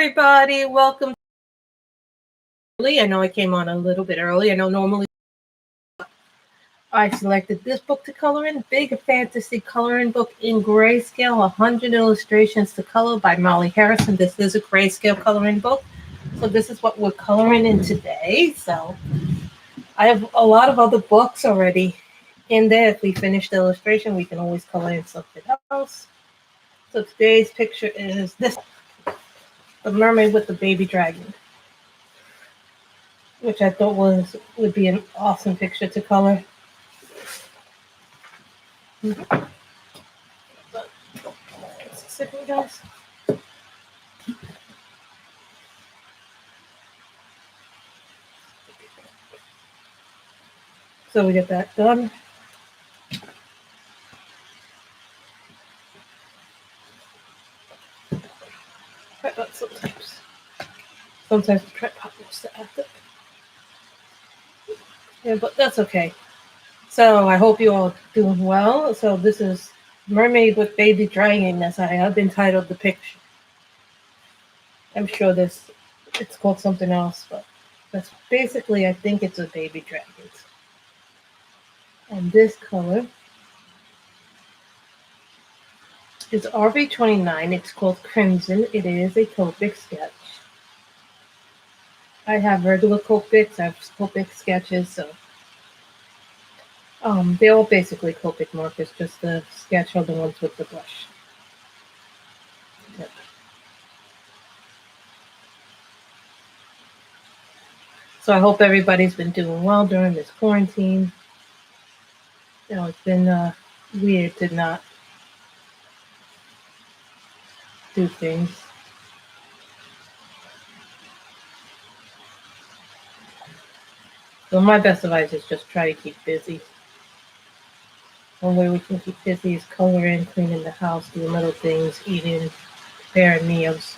everybody. Welcome. I know I came on a little bit early. I know normally I selected this book to color in, Big Fantasy Coloring Book in Grayscale, 100 Illustrations to Color by Molly Harrison. This is a grayscale coloring book. So this is what we're coloring in today. So I have a lot of other books already in there. If we finish the illustration, we can always color in something else. So today's picture is this, the mermaid with the baby dragon, which I thought would be an awesome picture to color. Guys. So we get that done. Sometimes the tripod wants to act up. Yeah, but that's okay. So I hope you all doing well. So this is Mermaid with Baby Dragon, as I have entitled the picture. I'm sure it's called something else, but that's basically, I think it's a baby dragon. And this color is RV29. It's called Crimson. It is a Copic sketch. I have regular Copics, I have Copic sketches, so they're all basically Copic markers, just the sketch are the ones with the brush. Yep. So I hope everybody's been doing well during this quarantine. You know, it's been weird to not do things. So my best advice is just try to keep busy. One way we can keep busy is coloring, cleaning the house, doing little things, eating, preparing meals,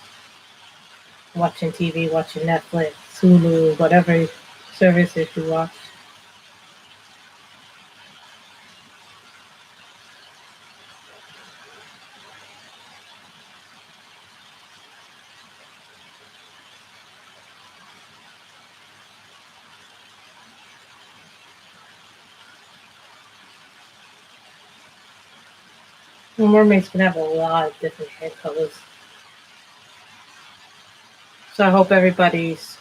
watching TV, watching Netflix, Hulu, whatever services you watch. Well, mermaids can have a lot of different hair colors. So I hope everybody's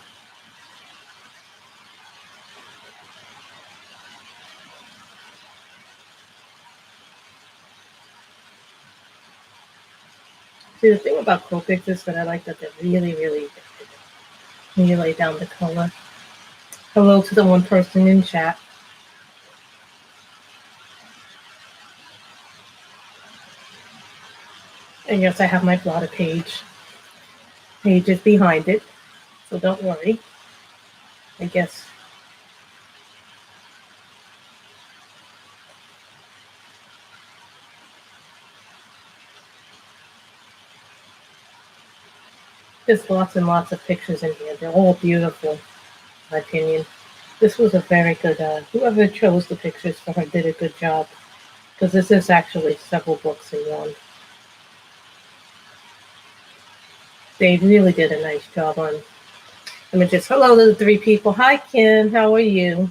See, the thing about Copics is that I like that they're really, really vivid when you lay down the color. Hello to the one person in chat. And yes, I have my blotter page. Page is behind it, so don't worry. I guess there's lots and lots of pictures in here. They're all beautiful, in my opinion. This was a very good, whoever chose the pictures for her did a good job. Because this is actually several books in one. They really did a nice job on images. Hello to the three people. Hi, Kim. How are you?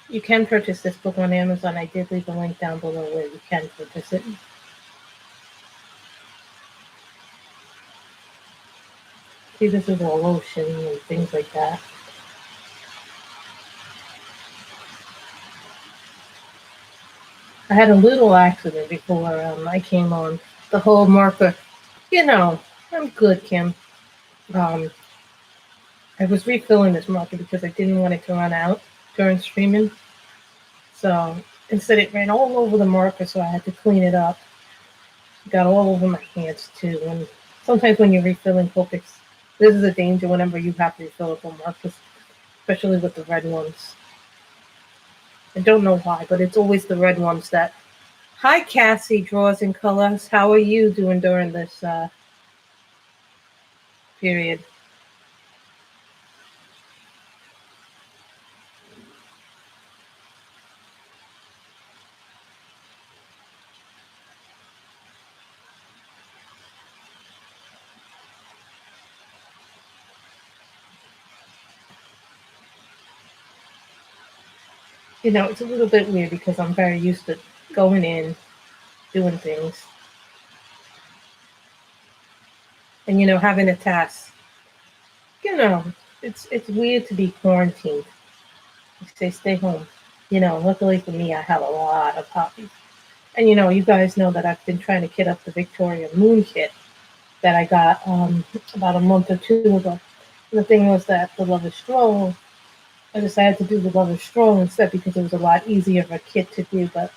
You can purchase this book on Amazon. I did leave a link down below where you can purchase it. See, this is all ocean and things like that. I had a little accident before I came on. The whole marker, you know, I'm good, Kim. I was refilling this marker because I didn't want it to run out during streaming. So instead it ran all over the marker, so I had to clean it up. It got all over my hands too. And sometimes when you're refilling Copics, this is a danger whenever you have refillable markers, especially with the red ones. I don't know why, but it's always the red ones that... Hi, Cassie, Draws in Colors. How are you doing during this period? You know, it's a little bit weird because I'm very used to going in, doing things, and you know, having a task. You know, it's weird to be quarantined. You say stay home. You know, luckily for me, I have a lot of hobbies. And you know, you guys know that I've been trying to kit up the Victoria Moon kit that I got about a month or two ago. And the thing was that the Lover's Stroll, I decided to do the Lover's Stroll instead because it was a lot easier of a kit to do. But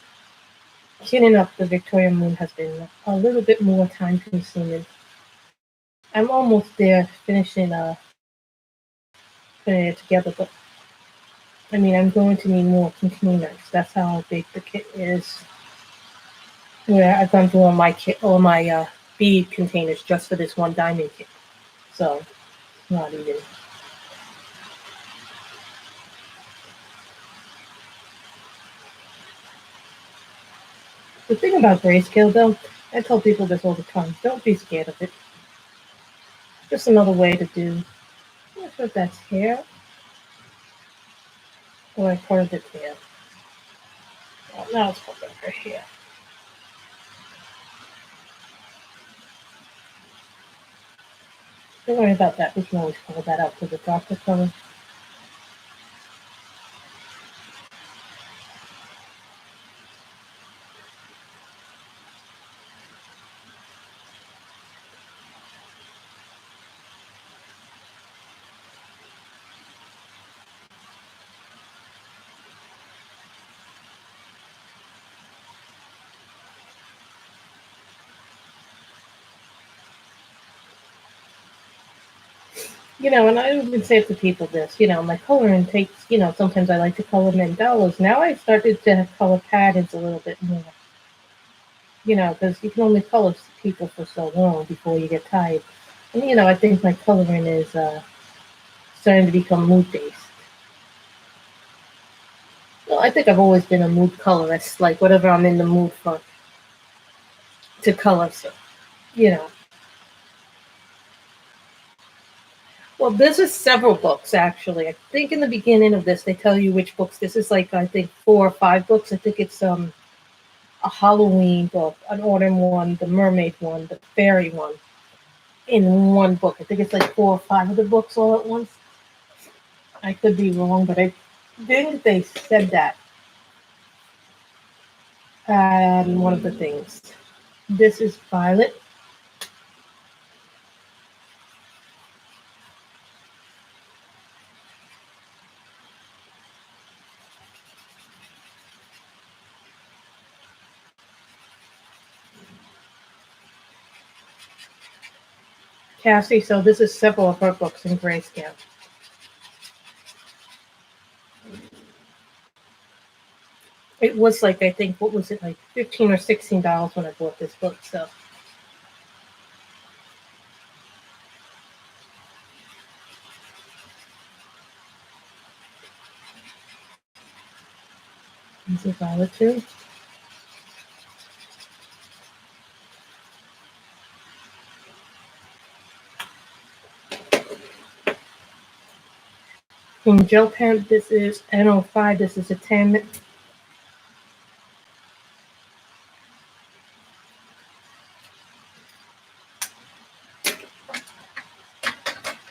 kitting up the Victoria Moon has been a little bit more time consuming. I'm almost there putting it together, but I mean, I'm going to need more containers. That's how big the kit is. Where I've gone through all my bead containers just for this one diamond kit. So not even. The thing about grayscale, though, I tell people this all the time. Don't be scared of it. Just another way to do. I'm not sure if that's hair or I part of it's hair. Well, now it's part of her hair. Don't worry about that. We can always color that out to the darker color. You know, and I even say to people this, you know, my coloring takes, you know, sometimes I like to color mandalas. Now I started to color patterns a little bit more, you know, because you can only color people for so long before you get tired. And, you know, I think my coloring is starting to become mood based. Well, I think I've always been a mood colorist, like whatever I'm in the mood for to color. So, you know, well, this is several books actually. I think in the beginning of this, they tell you which books. This is like I think 4 or 5 books. I think it's a Halloween book, an autumn one, the mermaid one, the fairy one in one book. I think it's like 4 or 5 of the books all at once. I could be wrong, but I think they said that one of the things. This is Violet. Cassie, so this is several of her books in grayscale. It was like I think what was it like $15 or $16 when I bought this book. So this is Violet too. In gel pen, this is N05. This is a 10.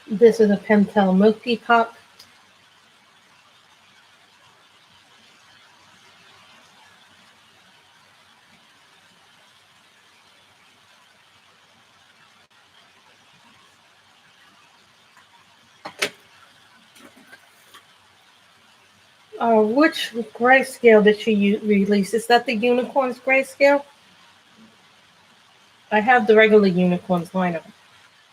This is a Pentel Milky Pop. Which grayscale did she release? Is that the Unicorns grayscale? I have the regular Unicorns liner.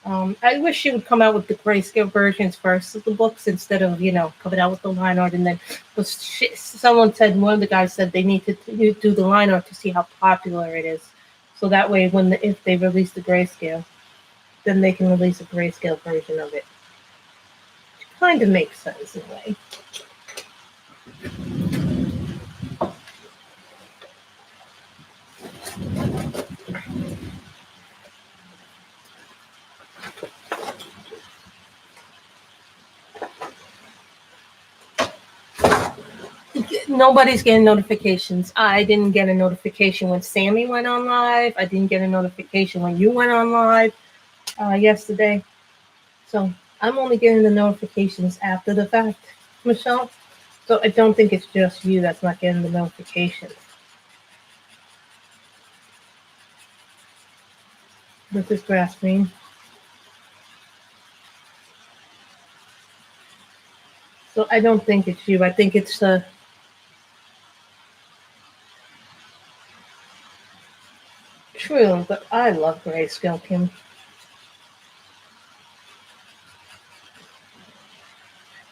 I wish she would come out with the grayscale versions first of the books instead of, you know, coming out with the line art and then. Someone said, one of the guys said they need to do the line art to see how popular it is. So that way, if they release the grayscale, then they can release a grayscale version of it. Kind of makes sense in a way. Nobody's getting notifications. I didn't get a notification when Sammy went on live. I didn't get a notification when you went on live yesterday. So I'm only getting the notifications after the fact, Michelle. So I don't think it's just you that's not getting the notifications. This is grass green. So I don't think it's you. I think it's true, but I love Grayscale, Kim.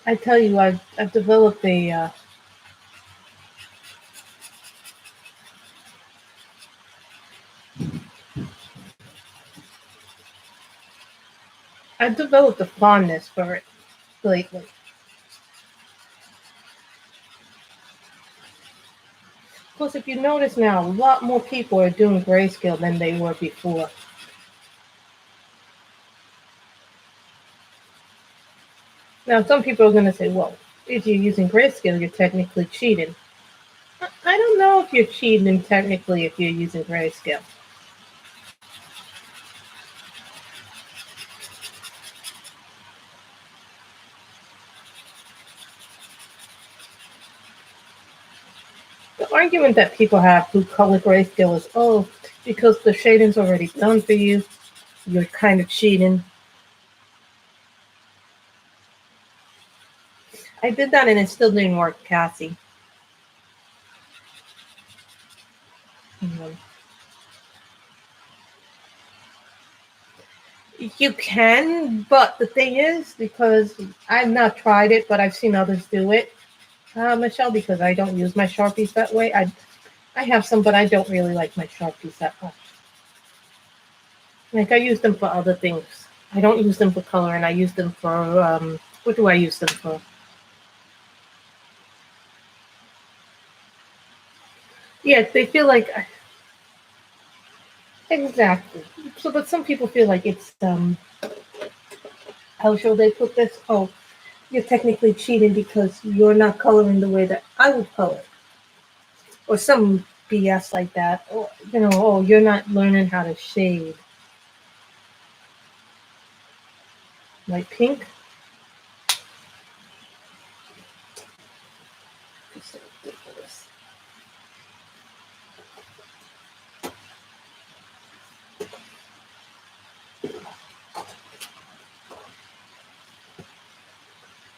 I tell you, I've developed a I've developed a fondness for it lately. Plus, if you notice now, a lot more people are doing Grayscale than they were before. Now, some people are going to say, well, if you're using Grayscale, you're technically cheating. I don't know if you're cheating technically if you're using Grayscale. The argument that people have who color Grayscale is, oh, because the shading's already done for you, you're kind of cheating. I did that and it still didn't work, Cassie. You can, but the thing is, because I've not tried it, but I've seen others do it, Michelle, because I don't use my Sharpies that way. I have some, but I don't really like my Sharpies that much. Like, I use them for other things. I don't use them for color, and I use them for, what do I use them for? Yeah, they feel like, exactly. So, but some people feel like it's, how shall they put this? Oh, you're technically cheating because you're not coloring the way that I would color. Or some BS like that. Or, oh, you're not learning how to shade. Like pink.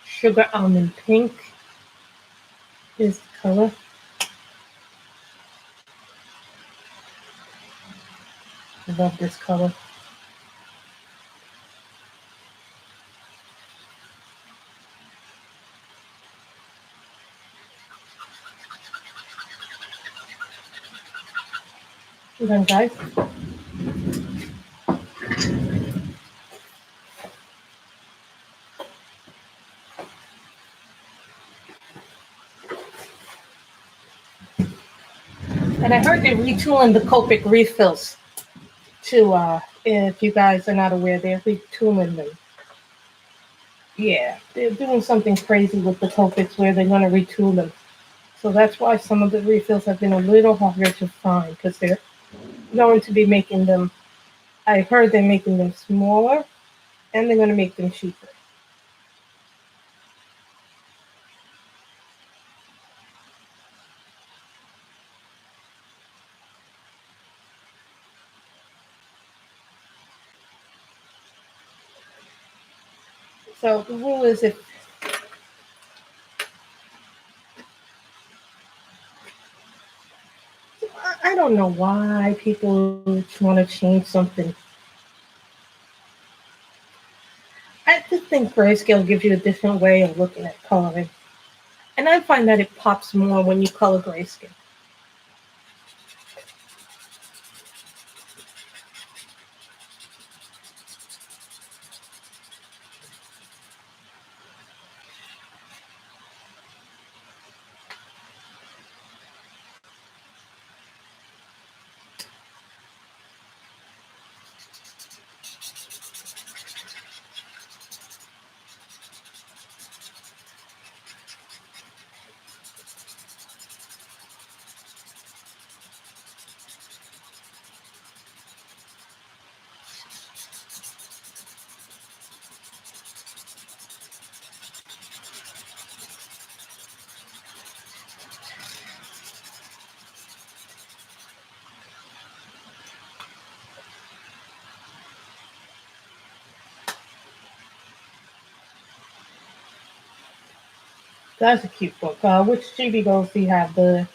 Sugar almond pink is the color. I love this color. You done, guys? And I heard they're retooling the Copic refills too. If you guys are not aware, they're retooling them. Yeah, they're doing something crazy with the Copics where they're going to retool them. So that's why some of the refills have been a little harder to find because they're going to be making them. I heard they're making them smaller and they're going to make them cheaper. So the rule is if I don't know why people want to change something. I just think Grayscale gives you a different way of looking at coloring. And I find that it pops more when you color Grayscale. That's a cute book. Which GB goals do you have? The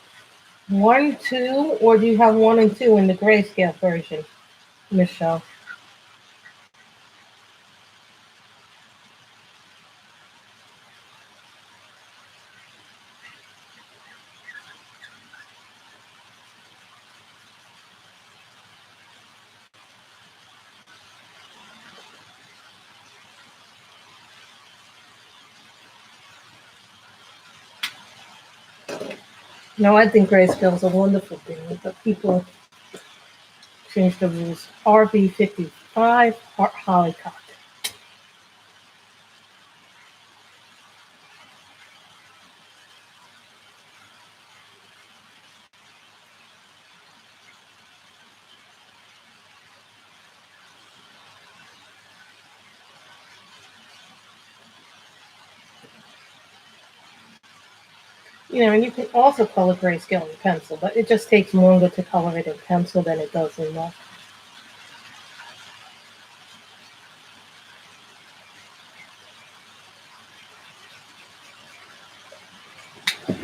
1, 2, or do you have 1 and 2 in the grayscale version, Michelle? No, I think grayscale is a wonderful thing, but people change the rules. RB55, Hollycock. And you can also color grayscale in pencil, but it just takes longer to color it in pencil than it does in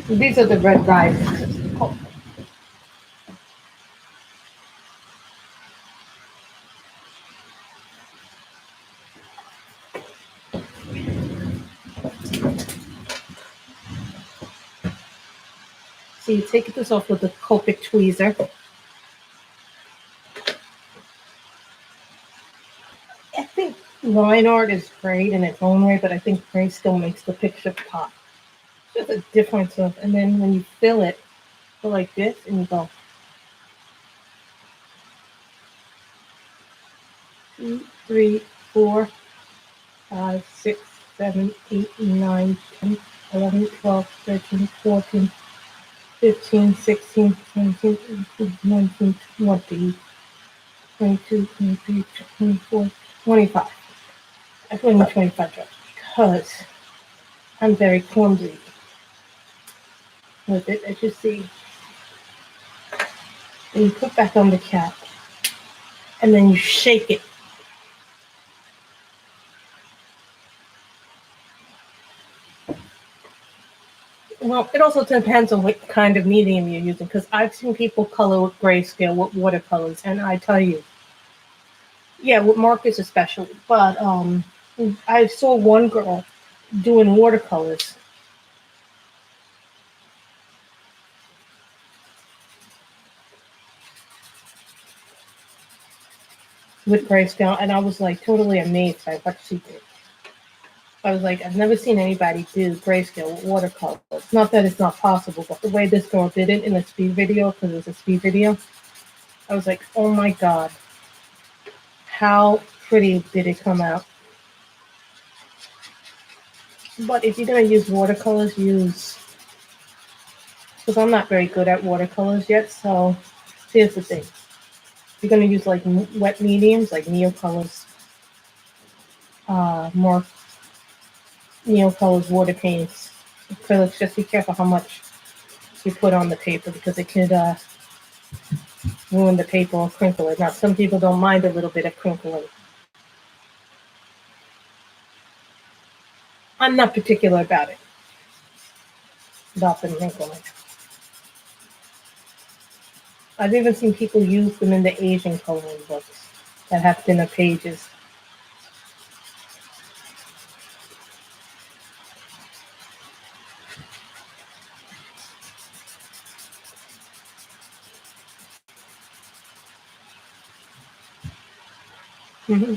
these are the red risings. Oh, so you take this off with the Copic tweezer. I think line art is great in its own way, but I think grayscale makes the picture pop. Just a difference of, and then when you fill it, go like this, and you go 2, 3, 4, 5, 6, 7, 8, 9, 10, 11, 12, 13, 14, 15, 16, 17, 18, 19, 20, 22, 23, 24, 25. I put in 25 drops because I'm very clumsy with it, as you see. And you put back on the cap, and then you shake it. Well, it also depends on what kind of medium you're using, because I've seen people color with grayscale with watercolors, and I tell you, yeah, with markers especially. But I saw one girl doing watercolors with grayscale, and I was like totally amazed by what she did. I was like, I've never seen anybody do grayscale with watercolors. Not that it's not possible, but the way this girl did it in a speed video, because it was a speed video, I was like, oh my god, how pretty did it come out? But if you're gonna use watercolors, use, because I'm not very good at watercolors yet. So here's the thing: you're gonna use like wet mediums, like Neocolors, more Neocolors water paints, acrylics. Just be careful how much you put on the paper because it could ruin the paper or crinkle it. Now, some people don't mind a little bit of crinkling. I'm not particular about it, about them crinkling. I've even seen people use them in the Asian coloring books that have thinner pages. Mm-hmm.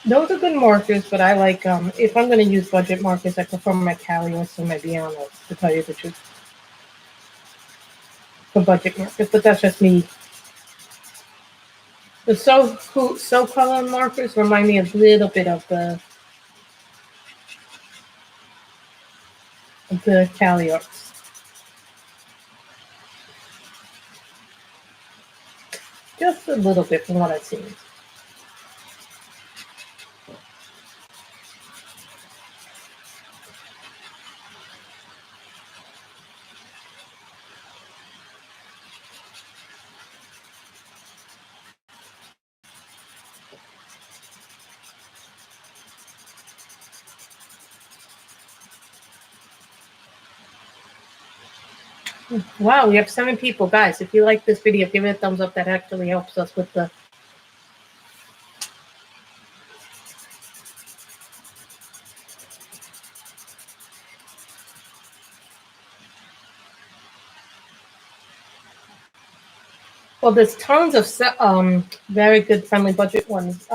Those are good markers, but I like, if I'm going to use budget markers, I prefer my Calios or my Bianos, to tell you the truth, for budget markers, but that's just me. The so color markers remind me a little bit of the Calios. Just a little bit from what I've seen. Wow, we have 7 people. Guys, if you like this video, give it a thumbs up. That actually helps us with the... Well, there's tons of very good friendly budget ones.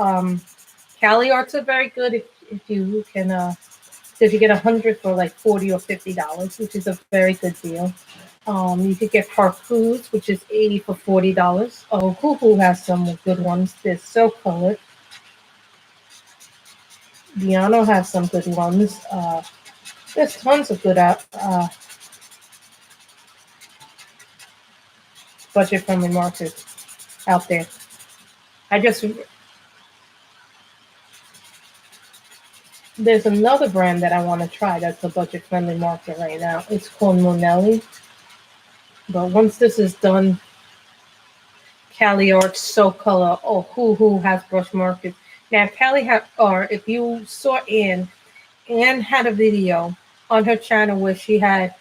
Cali Arts are very good if you can so if you get 100 for like $40 or $50, which is a very good deal. You could get Parfoods, which is 80 for $40. Oh, Hoo has some good ones. There's So Colored. Viano has some good ones. There's tons of good budget friendly markers out there. I just There's another brand that I want to try that's a budget friendly market right now. It's called Monelli. But once this is done, Cali Art, So Color, oh, who has brush markers. Now, or if you saw Anne had a video on her channel where she had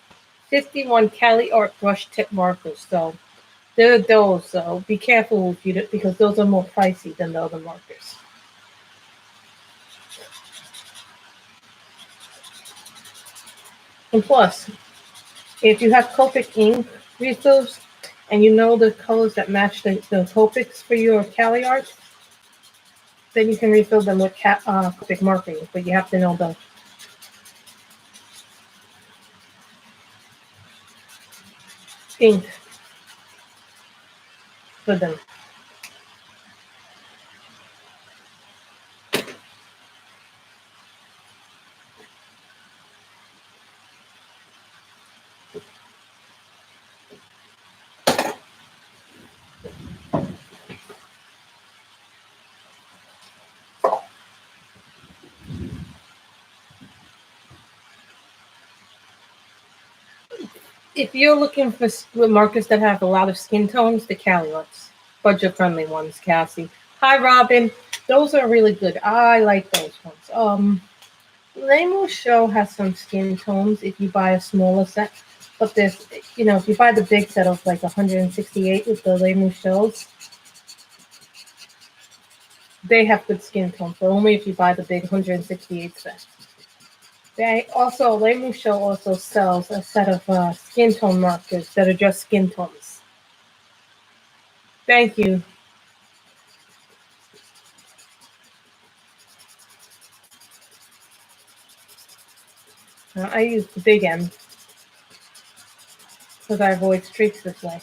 51 Cali Art brush tip markers. So there are those. So be careful if you because those are more pricey than the other markers. And plus, if you have Copic ink refills and you know the colors that match the Copics for your Cali Art, then you can refill them with Copic markers. But you have to know the ink for them. If you're looking for markers that have a lot of skin tones, the Cali Arts, budget-friendly ones, Cassie. Hi, Robin. Those are really good. I like those ones. Lemo Show has some skin tones if you buy a smaller set. But there's, if you buy the big set of like 168 with the Lemo Shows, they have good skin tones, but only if you buy the big 168 set. Lemo Show also sells a set of skin tone markers that are just skin tones. Thank you. I use the big end because I avoid streaks this way.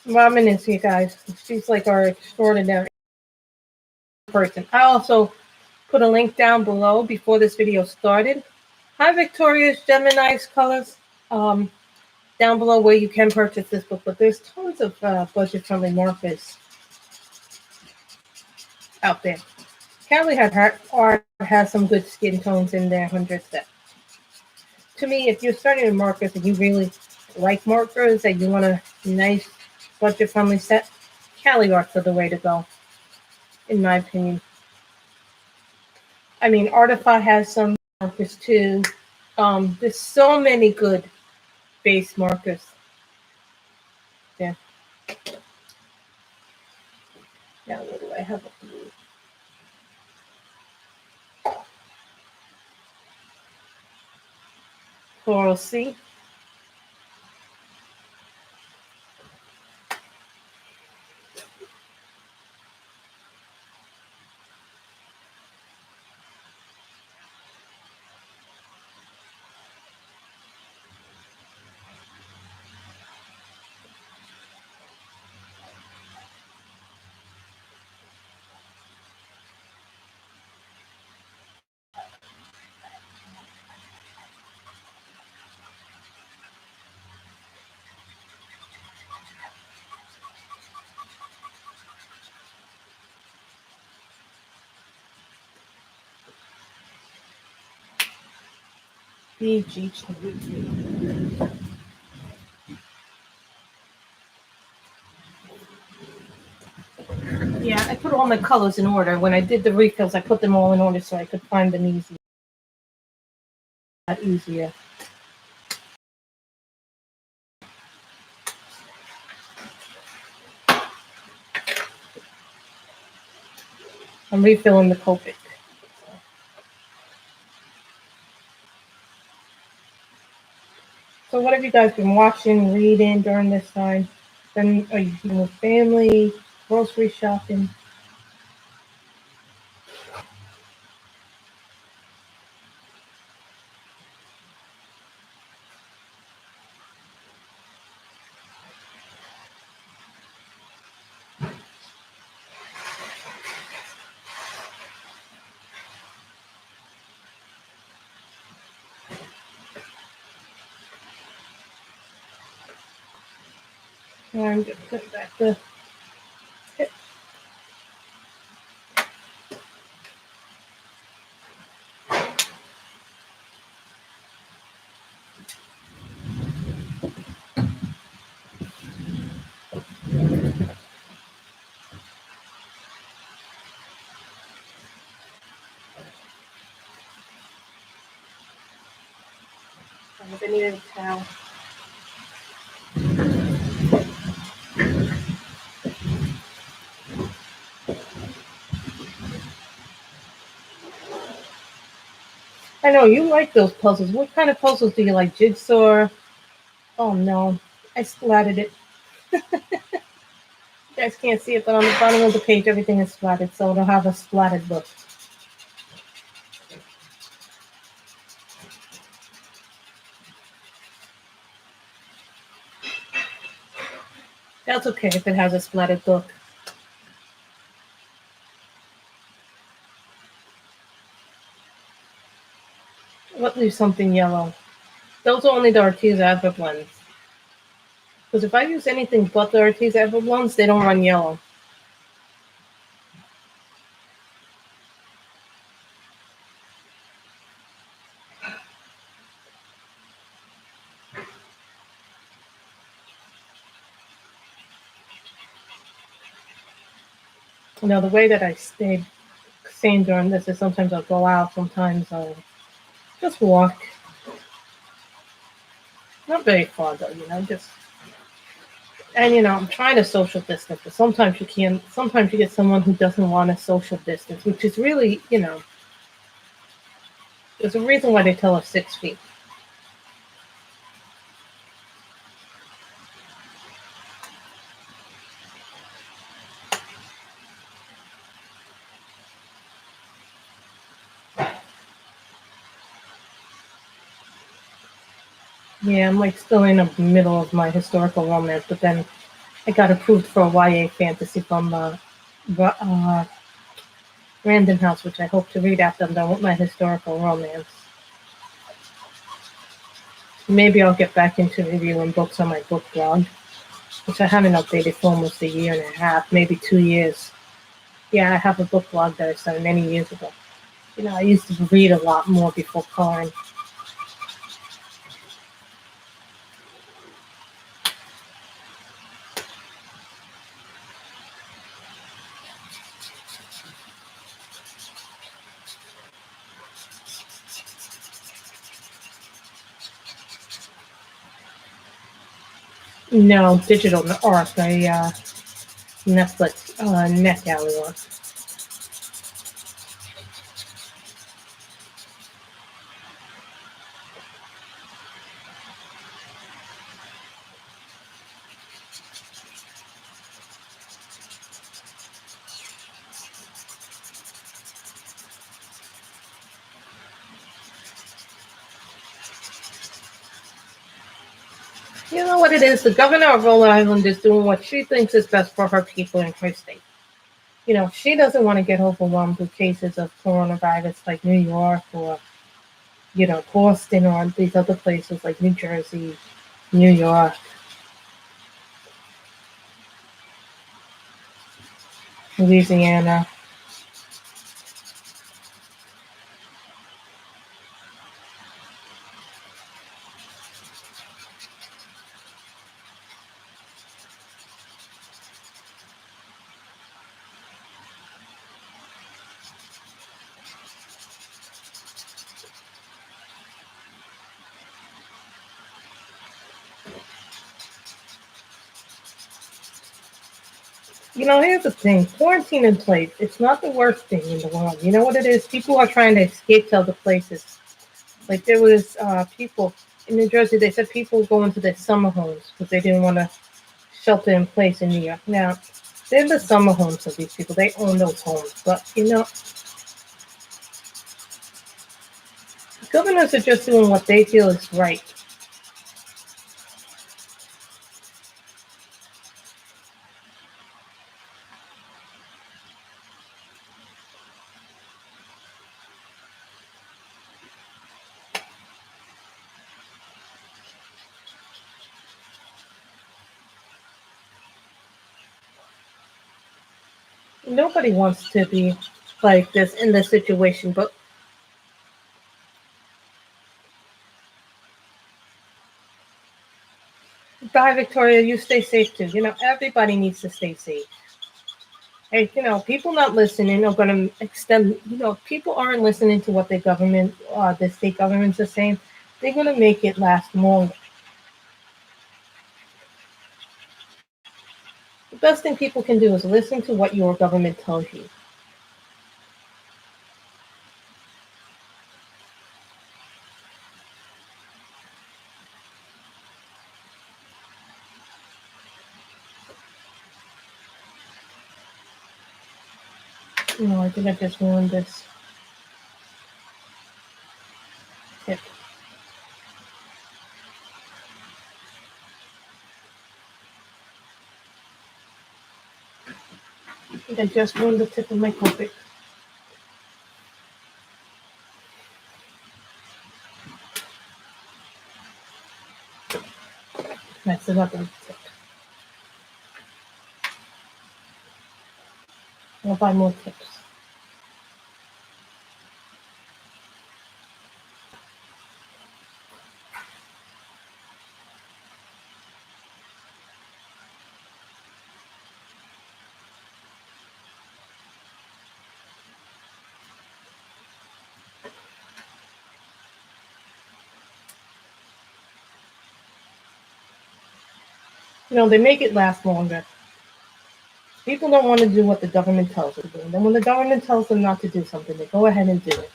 Robin is here, guys. She's like our extraordinary person. I also put a link down below before this video started. Hi, Victoria's Gemini's Colors. Down below where you can purchase this book, but there's tons of budget-friendly markers out there. Cali Art has some good skin tones in their 100 set. To me, if you're starting with markers and you really like markers and you want a nice budget-friendly set, Cali Arts are the way to go, in my opinion. I mean, Artify has some markers too. There's so many good base markers. Yeah. Now, what do I have? Coral Sea. Yeah, I put all my colors in order. When I did the refills, I put them all in order so I could find them easier. I'm refilling the Copic. So what have you guys been watching, reading during this time? Then are you dealing with family, grocery shopping? I'm just putting back the I needed a towel. I know you like those puzzles. What kind of puzzles do you like? Jigsaw? Oh no, I splattered it. You guys can't see it, but on the bottom of the page, everything is splattered, so it'll have a splattered look. That's okay if it has a splattered look. What leaves something yellow? Those are only the Arteza Ever blends. Because if I use anything but the Arteza Ever blends, they don't run yellow. You know, the way that I stay sane during this is sometimes I'll go out, sometimes I'll just walk. Not very far though, just. And I'm trying to social distance, but sometimes you can't. Sometimes you get someone who doesn't want to social distance, which is really, there's a reason why they tell us 6 feet. Yeah, I'm like still in the middle of my historical romance, but then I got approved for a YA fantasy from Random House, which I hope to read after I'm done with my historical romance. Maybe I'll get back into reviewing books on my book blog, which I haven't updated for almost a year and a half, maybe 2 years. Yeah, I have a book blog that I started many years ago. I used to read a lot more before coloring. No, digital art, Netflix, NetGalley one. You know what it is? The governor of Rhode Island is doing what she thinks is best for her people in her state. She doesn't want to get overwhelmed with cases of coronavirus like New York or, Boston or these other places like New Jersey, New York, Louisiana. Here's the thing. Quarantine in place, it's not the worst thing in the world. You know what it is? People are trying to escape to other places. Like there was people in New Jersey, they said people going to their summer homes because they didn't want to shelter in place in New York. Now, they're the summer homes of these people. They own those homes. But, governors are just doing what they feel is right. Nobody wants to be like this in this situation. But, bye, Victoria. You stay safe too. Everybody needs to stay safe. Hey, people not listening are going to extend, people aren't listening to what the state governments are saying. They're going to make it last longer. The best thing people can do is listen to what your government tells you. No, I think I just ruined this tip. I think I just ruined the tip of my coffee. That's another tip. I'll buy more tips. They make it last longer. People don't want to do what the government tells them to do. And then when the government tells them not to do something, they go ahead and do it.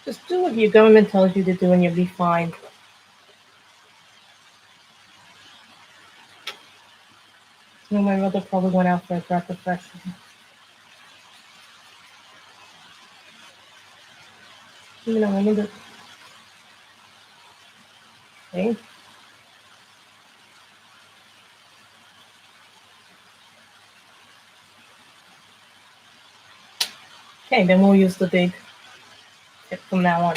Just do what your government tells you to do and you'll be fine. My mother probably went out for a breath of fresh air. My mother. Okay. Okay, then we'll use the big tip from now on.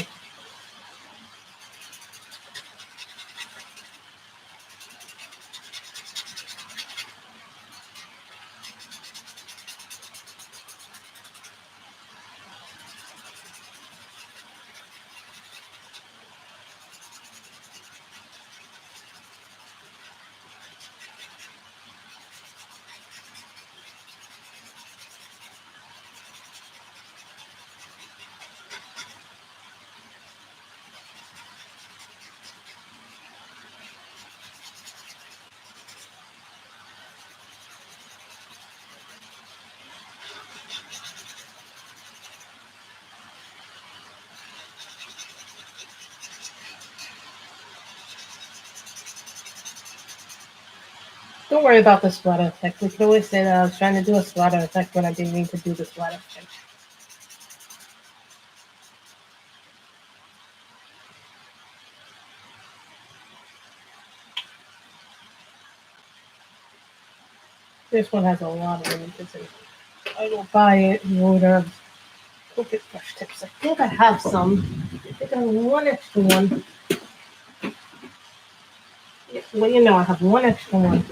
Don't worry about the splatter effect. We could always say that I was trying to do a splatter effect when I didn't mean to do the splatter effect. This one has a lot of images in it. I will buy it in order of look at brush tips. I think I have some. I think I have one extra one. Well, I have one extra one.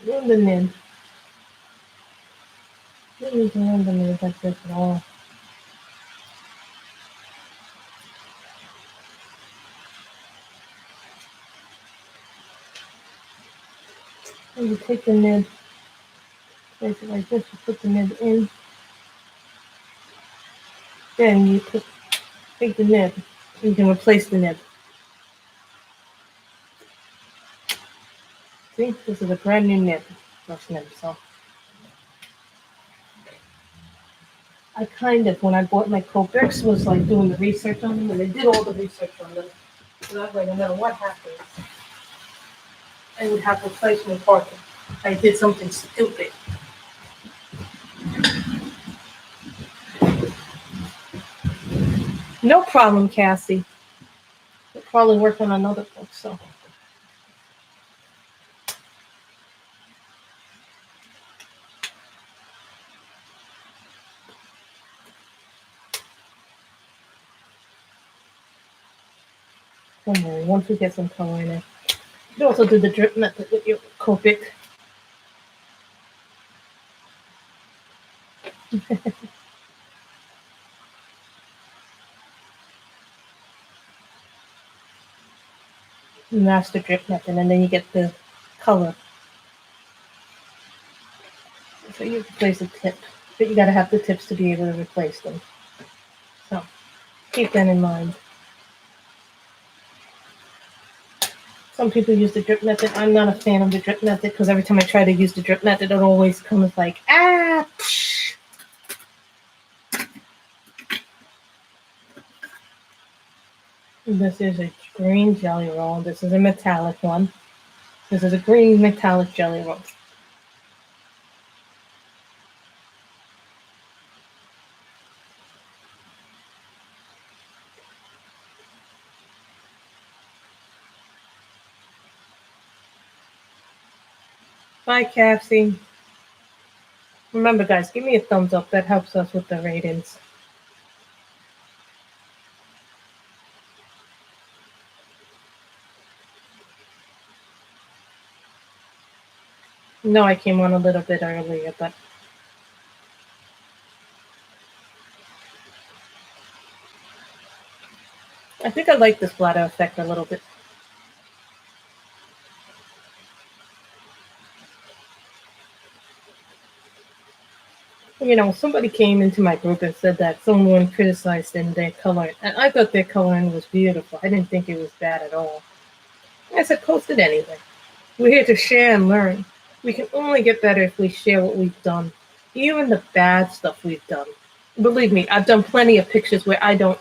And then didn't need to learn the names like this at all. And you take the nib, place it like this, you put the nib in, then you take the nib, you can replace the nib. See, this is a brand new nib, brush nib, so. I kind of, when I bought my Copics, was like doing the research on them, and I did all the research on them. So that way, no matter what happens, I would have replacement parts if I did something stupid. No problem, Cassie. We'll probably work on another book, so. Don't worry, once we get some color in it. You can also do the drip method with your Copic. And that's the drip method, and then you get the color. So you replace a tip, but you gotta have the tips to be able to replace them. So keep that in mind. Some people use the drip method. I'm not a fan of the drip method because every time I try to use the drip method, it always comes like, ah, psh. This is a green jelly roll. This is a metallic one. This is a green metallic jelly roll. Bye, Cassie. Remember, guys, give me a thumbs up. That helps us with the ratings. No, I came on a little bit earlier, but I think I like the splatter effect a little bit. You know, somebody came into my group and said that someone criticized in their coloring, and I thought their coloring was beautiful. I didn't think it was bad at all. I said, post it anyway. We're here to share and learn. We can only get better if we share what we've done, even the bad stuff we've done. Believe me, I've done plenty of pictures where I don't.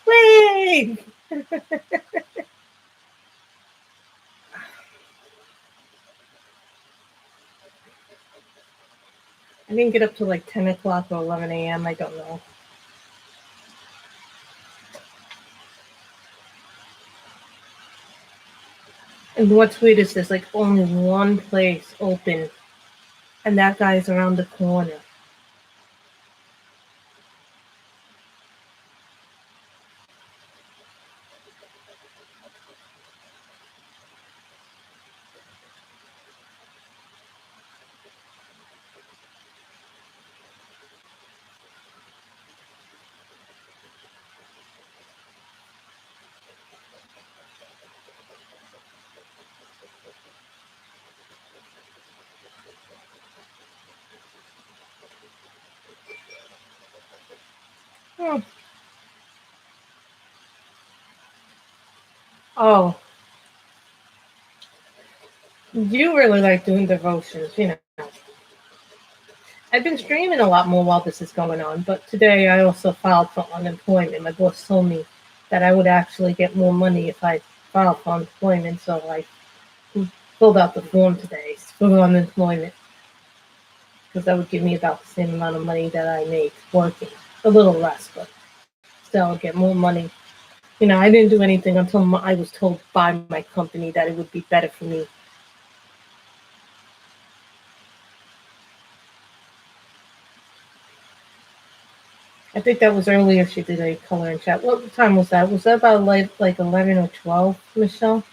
Wait! I didn't get up to like 10 o'clock or 11 a.m. I don't know. And what's weird is there's like only one place open, and that guy's around the corner. Hmm. Oh, you really like doing devotions, you know. I've been streaming a lot more while this is going on, but today I also filed for unemployment. My boss told me that I would actually get more money if I filed for unemployment, so I filled out the form today for unemployment because that would give me about the same amount of money that I make working. A little less, but still I'll get more money. You know, I didn't do anything until I was told by my company that it would be better for me. I think that was earlier she did a coloring chat. What time was that? Was that about like 11 or 12, Michelle?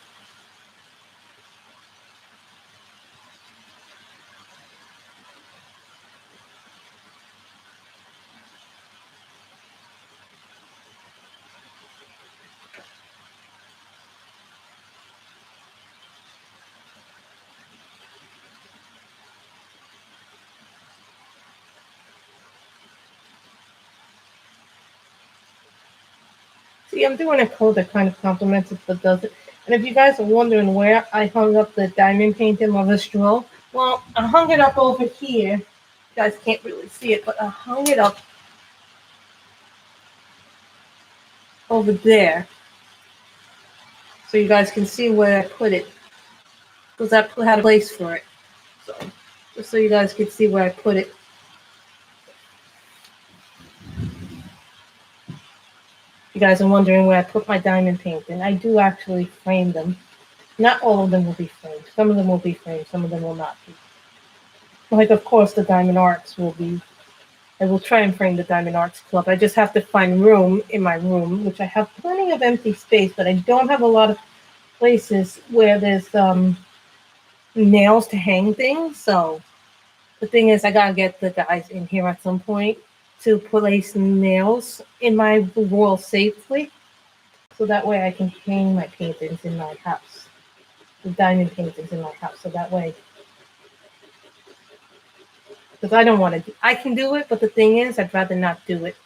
See, I'm doing a code that kind of complements it but doesn't. And if you guys are wondering where I hung up the diamond painting of a straw, well, I hung it up over here. You guys can't really see it, but I hung it up over there so you guys can see where I put it. Because I had a place for it. So, just so you guys can see where I put it. You guys are wondering where I put my diamond painting. I do actually frame them. Not all of them will be framed. Some of them will be framed. Some of them will not be. Like, of course, the Diamond Arts will be. I will try and frame the Diamond Arts Club. I just have to find room in my room, which I have plenty of empty space, but I don't have a lot of places where there's nails to hang things. So the thing is, I gotta get the guys in here at some point to place nails in my wall safely, so that way I can hang my paintings in my house, the diamond paintings in my house. So that way, because I don't want to. I can do it, but the thing is, I'd rather not do it.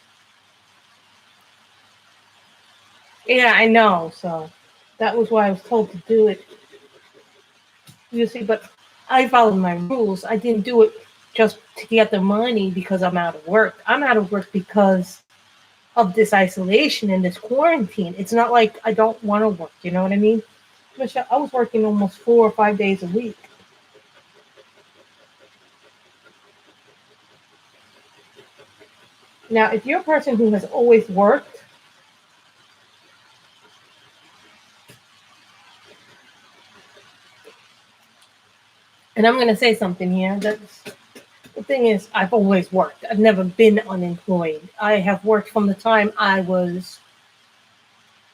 Yeah, I know. So that was why I was told to do it. You see, but I followed my rules. I didn't do it just to get the money because I'm out of work. I'm out of work because of this isolation and this quarantine. It's not like I don't want to work. You know what I mean? Michelle, I was working almost 4 or 5 days a week. Now, if you're a person who has always worked, and I'm going to say something here, that's the thing is, I've always worked. I've never been unemployed. I have worked from the time I was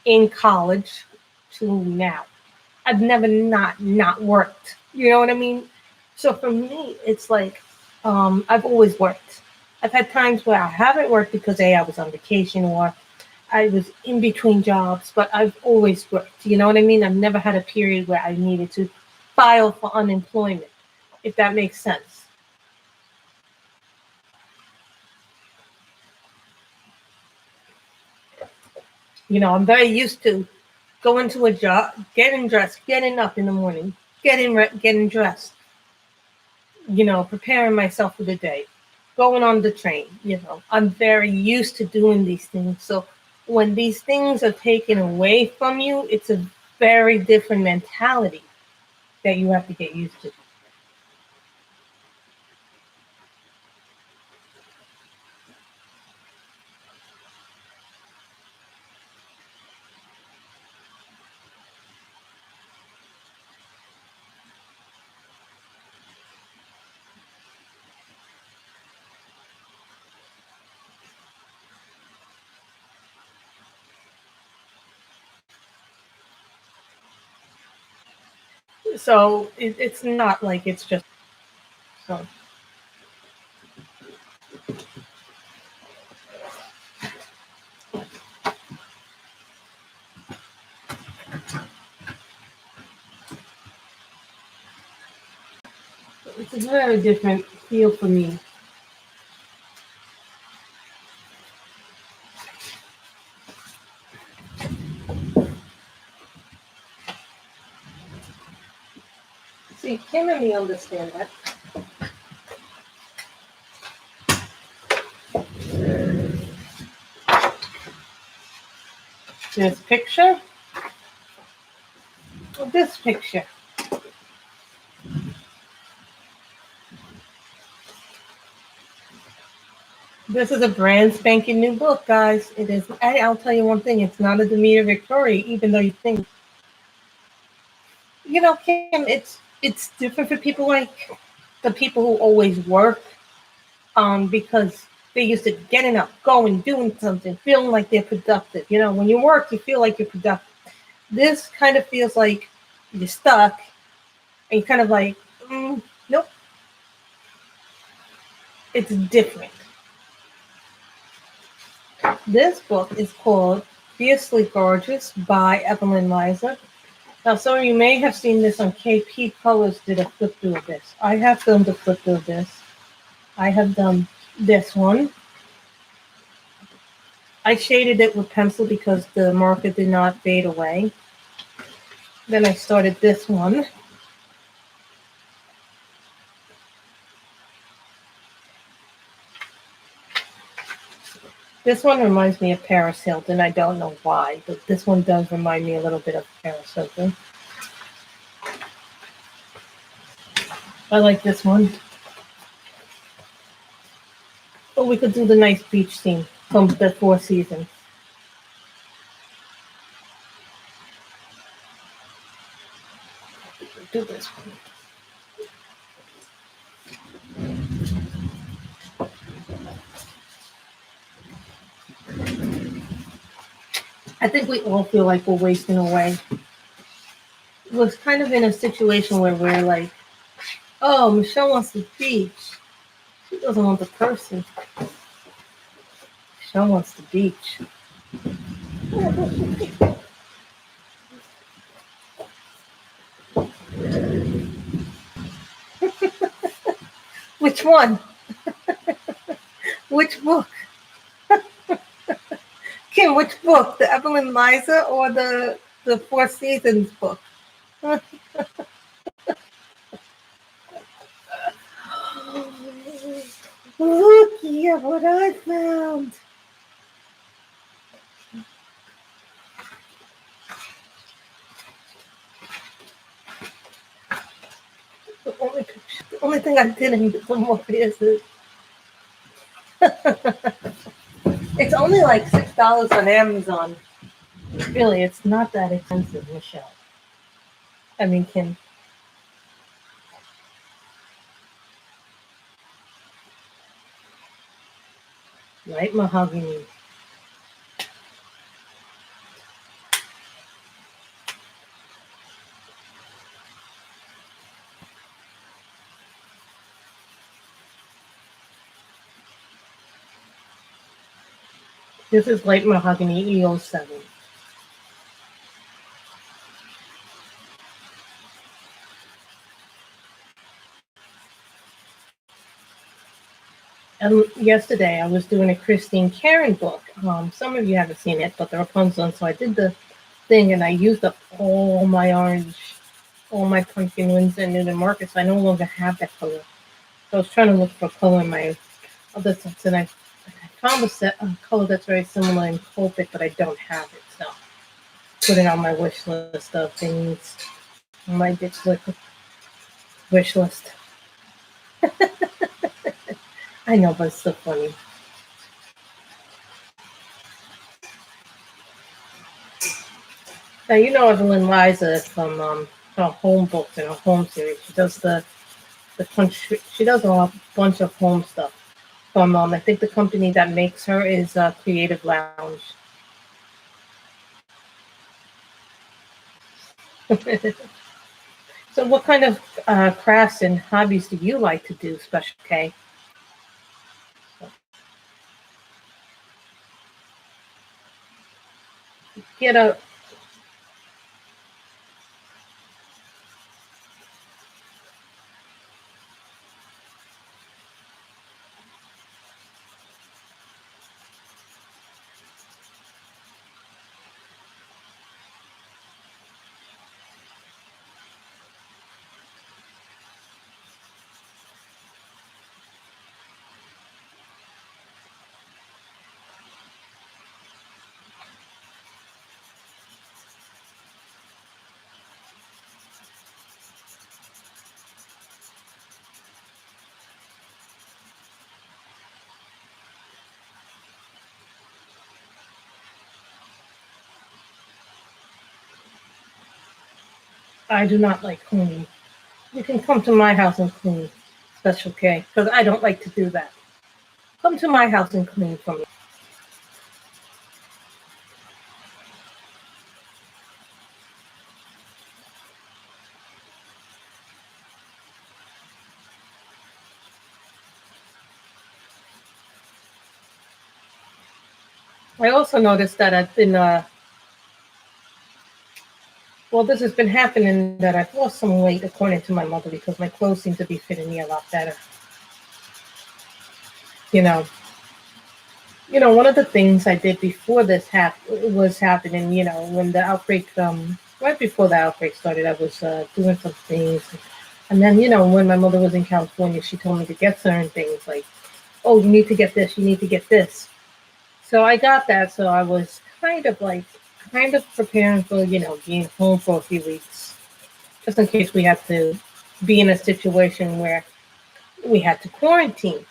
in college to now. I've never not worked. You know what I mean? So for me, it's like I've always worked. I've had times where I haven't worked because I was on vacation or I was in between jobs, but I've always worked. You know what I mean? I've never had a period where I needed to file for unemployment, if that makes sense. You know, I'm very used to going to a job, getting dressed, getting up in the morning, getting dressed, you know, preparing myself for the day, going on the train. You know, I'm very used to doing these things. So when these things are taken away from you, it's a very different mentality that you have to get used to. So it's not like it's just so. It's a very different feel for me. See, Kim and me understand that. This picture, or this picture. This is a brand spanking new book, guys. It is. I'll tell you one thing. It's not a Demeter Victoria, even though you think, you know, Kim. It's different for people like the people who always work, because They're used to getting up, going, doing something, feeling like they're productive. You know, when you work, you feel like you're productive. This kind of feels like you're stuck, and you're kind of like, nope, it's different. This book is called Fiercely Gorgeous by Evelyn Liza. Now, some of you may have seen this on KP Colors did a flip through of this. I have filmed a flip through of this. I have done this one. I shaded it with pencil because the marker did not fade away. Then I started this one. This one reminds me of Paris Hilton. I don't know why, but this one does remind me a little bit of Paris Hilton. I like this one. But we could do the nice beach scene from the Four Seasons. Do this one. I think we all feel like we're wasting away. We're kind of in a situation where we're like, oh, Michelle wants the beach. She doesn't want the person. Michelle wants the beach. Which one? Which book? Kim, which book? The Evelyn Liza or the Four Seasons book? Look at what I found. The only thing I didn't get some more is this. It's only like $6 on Amazon. Really, it's not that expensive, Michelle. I mean, Kim. Light mahogany. This is light mahogany E07. And yesterday I was doing a Christine Karen book. Some of you haven't seen it, but the Rapunzel. So I did the thing and I used up all my orange, all my pumpkin winds and Newton markers. So I no longer have that color. So I was trying to look for color in my other sets, and I found a color that's very similar in Copic, but I don't have it. So put it on my wish list of things. My ditch wish list. I know, but it's so funny. Now you know Evelyn Liza from her home books and her home series. She does she does a bunch of home stuff. From I think the company that makes her is Creative Lounge. So what kind of crafts and hobbies do you like to do, Special K? Get a I do not like cleaning. You can come to my house and clean, Special K, because I don't like to do that. come to my house and clean for me. I also noticed that I've been, well, this has been happening that I've lost some weight according to my mother because my clothes seem to be fitting me a lot better. You know, one of the things I did before this was happening, when the outbreak, right before the outbreak started, I was doing some things. And then, when my mother was in California, she told me to get certain things like, oh, you need to get this, you need to get this. So I got that. So I was kind of preparing for, being home for a few weeks, just in case we had to be in a situation where we had to quarantine.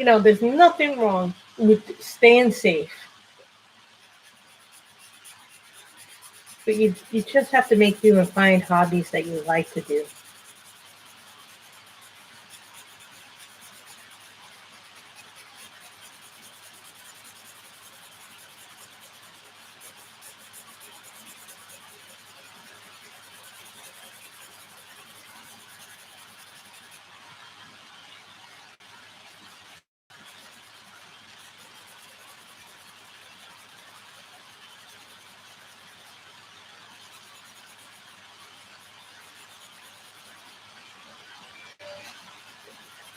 There's nothing wrong with staying safe, but you just have to make do and find hobbies that you like to do.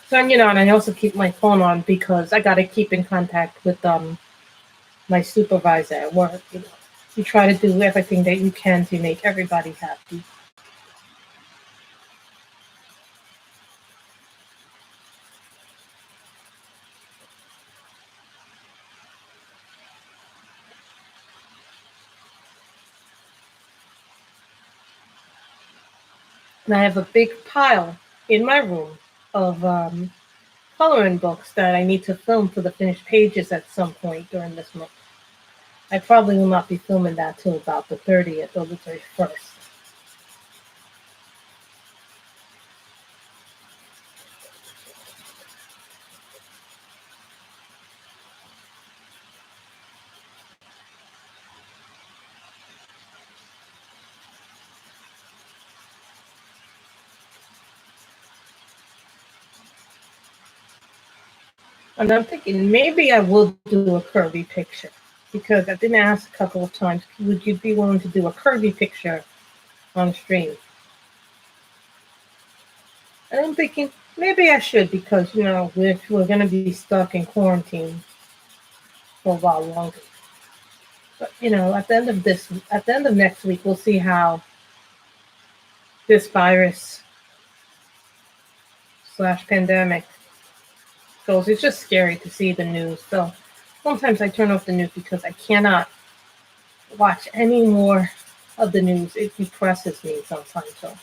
So, and I also keep my phone on because I got to keep in contact with my supervisor at work. You try to do everything that you can to make everybody happy. And I have a big pile in my room of coloring books that I need to film for the finished pages at some point during this month. I probably will not be filming that till about the 30th or the 31st. And I'm thinking maybe I will do a curvy picture because I've been asked a couple of times, would you be willing to do a curvy picture on stream? And I'm thinking maybe I should because, if we're going to be stuck in quarantine for a while longer. But, at the end of next week, we'll see how this virus slash pandemic goes. It's just scary to see the news. So sometimes I turn off the news because I cannot watch any more of the news. It depresses me sometimes. So,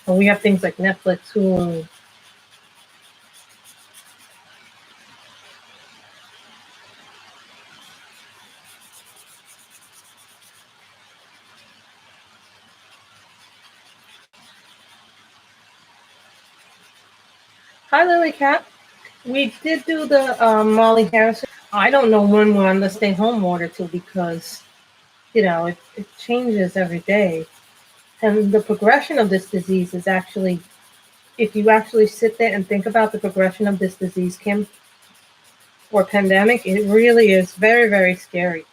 and we have things like Netflix, Hulu. Hi, Lily Cat. We did do the Molly Harrison. I don't know when we're on the stay home order too because, it changes every day. And the progression of this disease is actually, if you actually sit there and think about the progression of this disease, Kim, or pandemic, it really is very, very scary.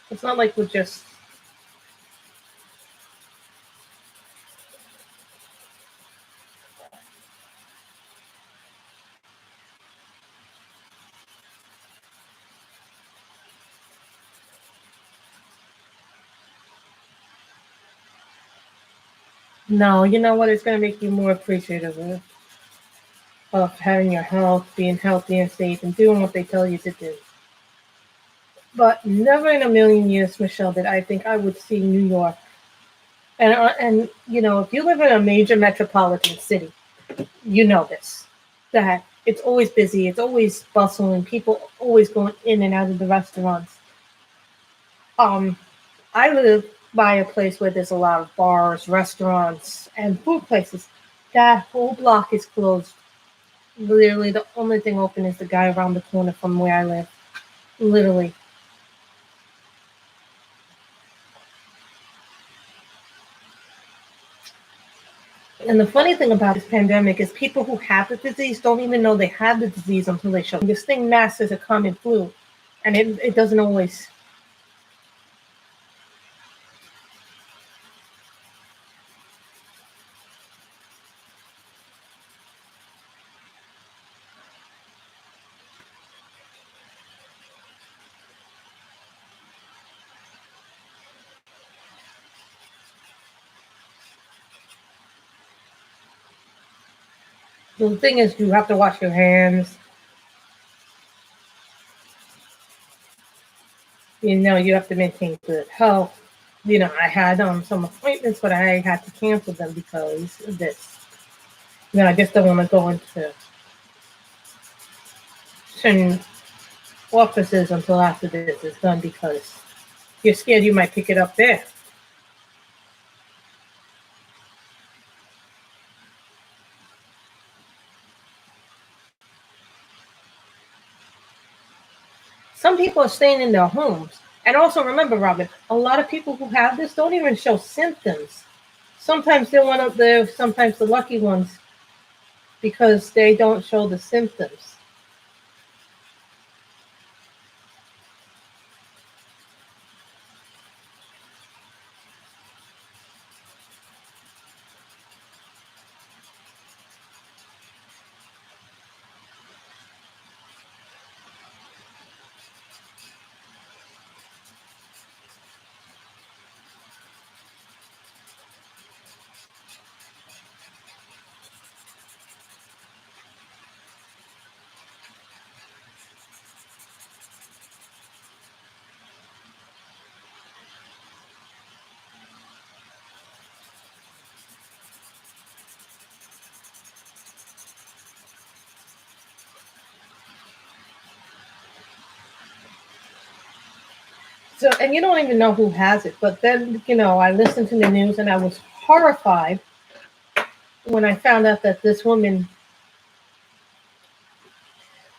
It's not like we're just, no, you know what? It's going to make you more appreciative of having your health, being healthy and safe, and doing what they tell you to do. But never in a million years, Michelle, did I think I would see New York. And you know, if you live in a major metropolitan city, you know this, that it's always busy, it's always bustling, people always going in and out of the restaurants. Um, I live by a place where there's a lot of bars, restaurants, and food places. That whole block is closed. Literally, the only thing open is the guy around the corner from where I live. Literally. And the funny thing about this pandemic is people who have the disease don't even know they have the disease until they show. This thing masks as a common flu, and it doesn't always. The thing is, you have to wash your hands. You know, you have to maintain good health. You know, I had some appointments, but I had to cancel them because of this. You know, I just don't want to go into certain offices until after this is done because you're scared you might pick it up there. Some people are staying in their homes. And also remember, Robin, a lot of people who have this don't even show symptoms. Sometimes they're one of the sometimes the lucky ones because they don't show the symptoms. So and you don't even know who has it. But then, you know, I listened to the news and I was horrified when I found out that this woman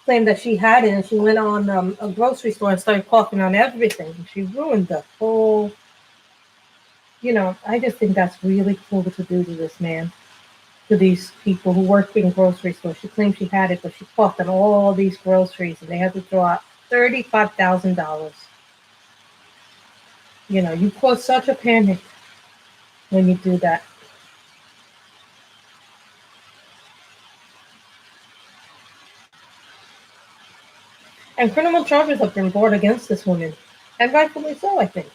claimed that she had it and she went on a grocery store and started coughing on everything. She ruined the whole, you know, I just think that's really cool to do to this man, to these people who work in grocery stores. She claimed she had it, but she coughed on all these groceries and they had to throw out $35,000. You know, you cause such a panic when you do that. And criminal charges have been brought against this woman, and rightfully so, I think.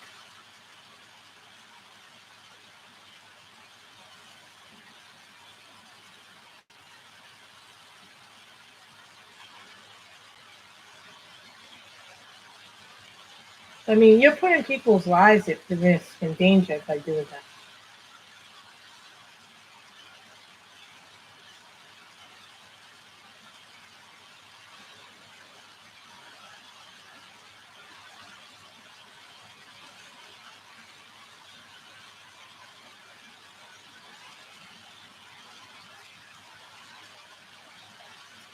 I mean, you're putting people's lives at risk and danger by doing that.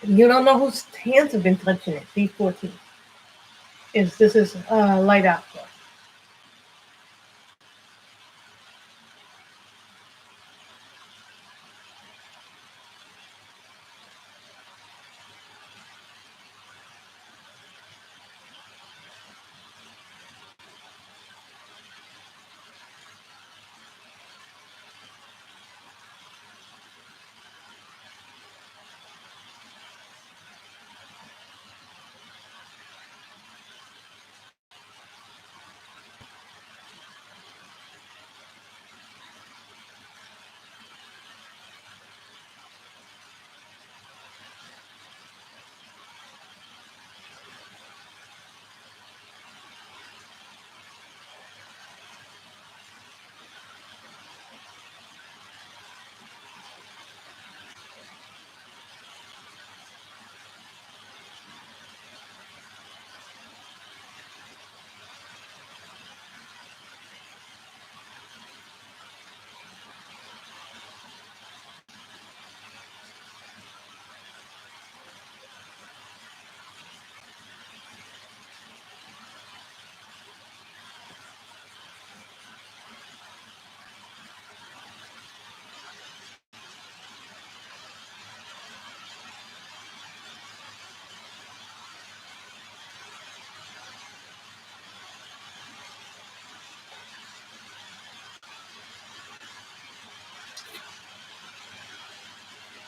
You don't know whose hands have been touching it. B14 is this is light outflow.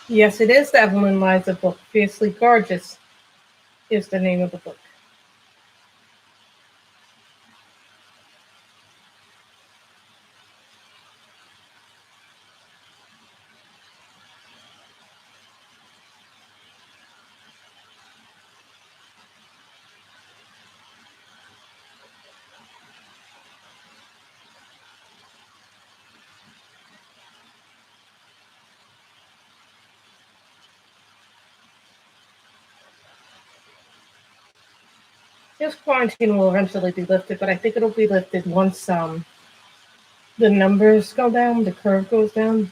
Yes, it is the Evelyn Liza book. Fiercely Gorgeous is the name of the book. This quarantine will eventually be lifted, but I think it'll be lifted once the numbers go down, the curve goes down.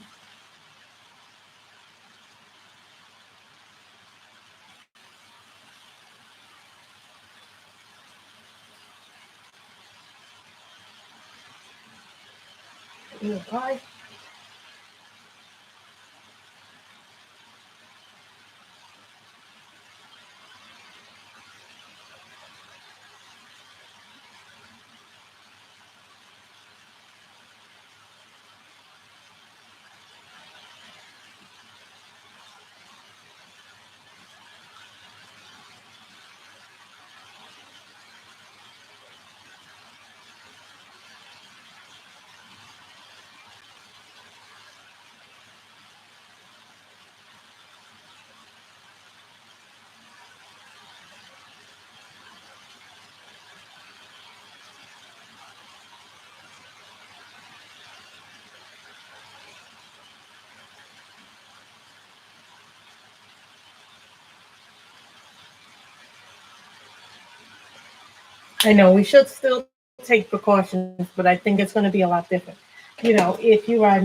Why? I know we should still take precautions, but I think it's going to be a lot different. If you are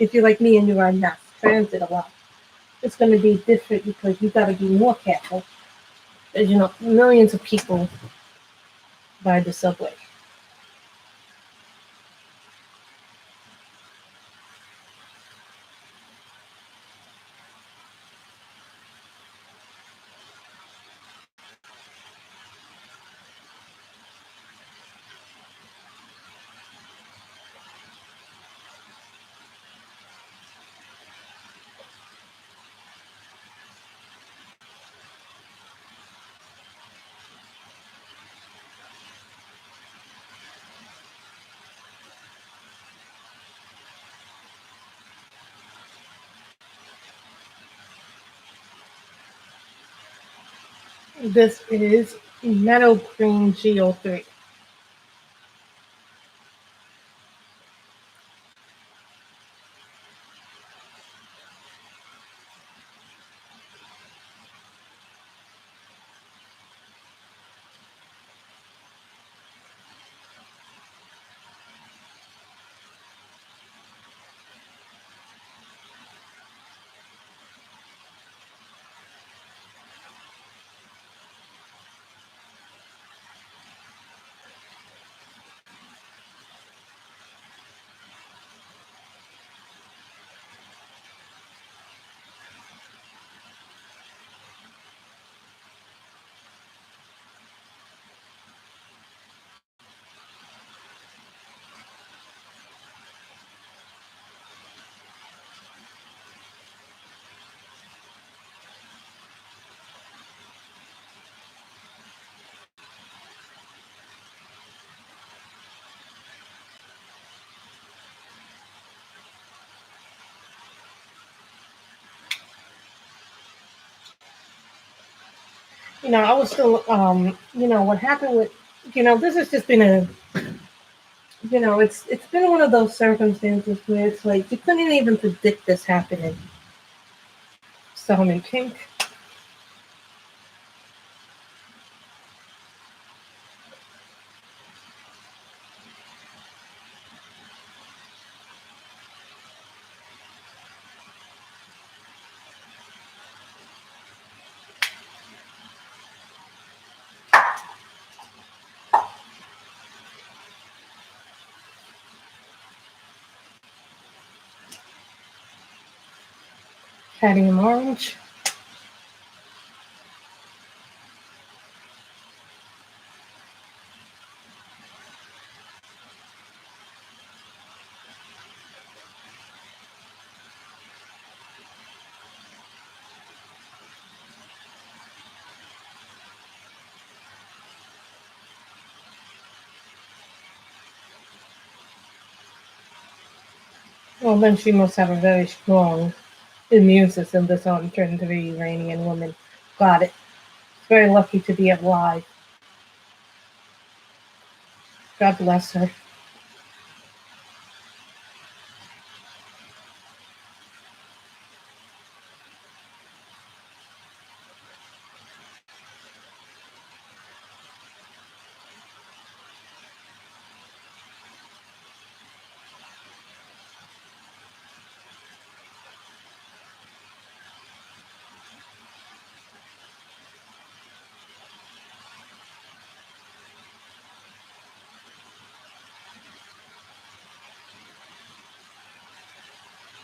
if you're like me and you are in mass transit a lot, it's going to be different because you got to be more careful. As millions of people by the subway. This is Meadow Green GO3. I was still, what happened with, this has just been it's been one of those circumstances where it's like you couldn't even predict this happening. So I'm in pink. Cadmium orange. Well, then she must have a very strong immune system, this turned to be Iranian woman. Got it. Very lucky to be alive. God bless her.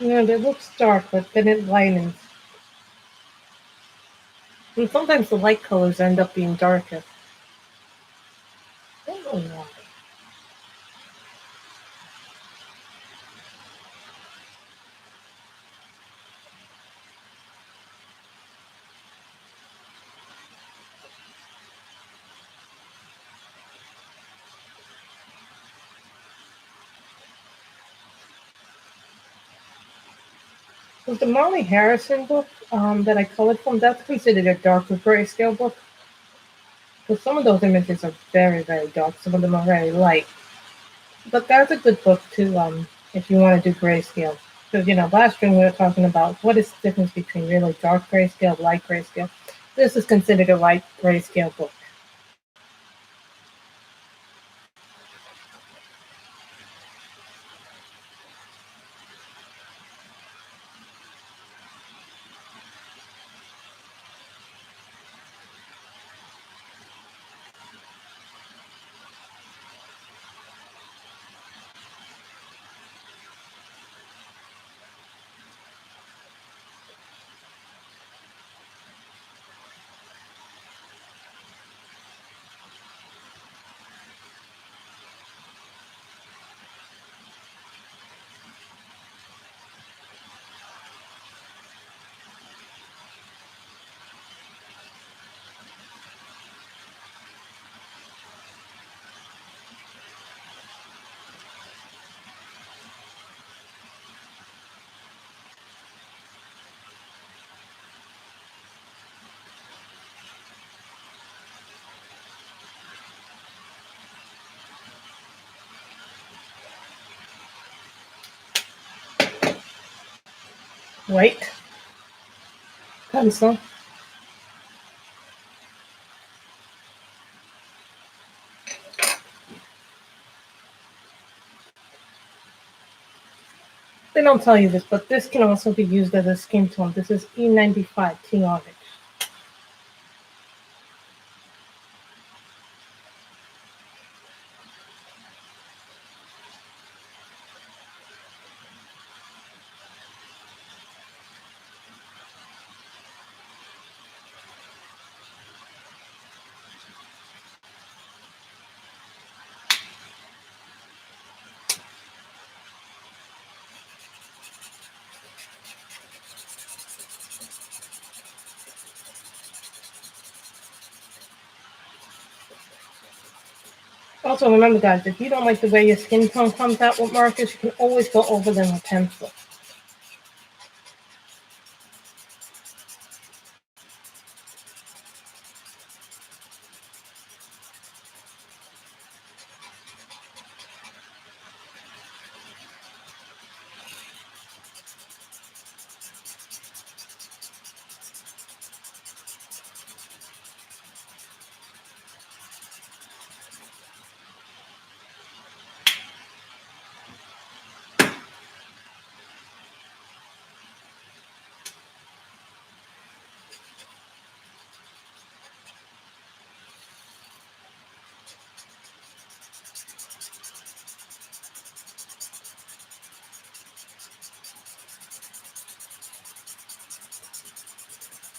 It looks dark, but then it lightens. And sometimes the light colors end up being darker. I don't know why. With the Molly Harrison book that I colored from, that's considered a darker grayscale book. Because some of those images are very, very dark. Some of them are very light. But that's a good book to if you want to do grayscale. Because last stream we were talking about what is the difference between really dark grayscale, light grayscale. This is considered a light grayscale book. White pencil. They don't tell you this, but this can also be used as a skin tone. This is E95 Tea Orange. Also, remember, guys, if you don't like the way your skin tone comes out with markers, you can always go over them with pencil.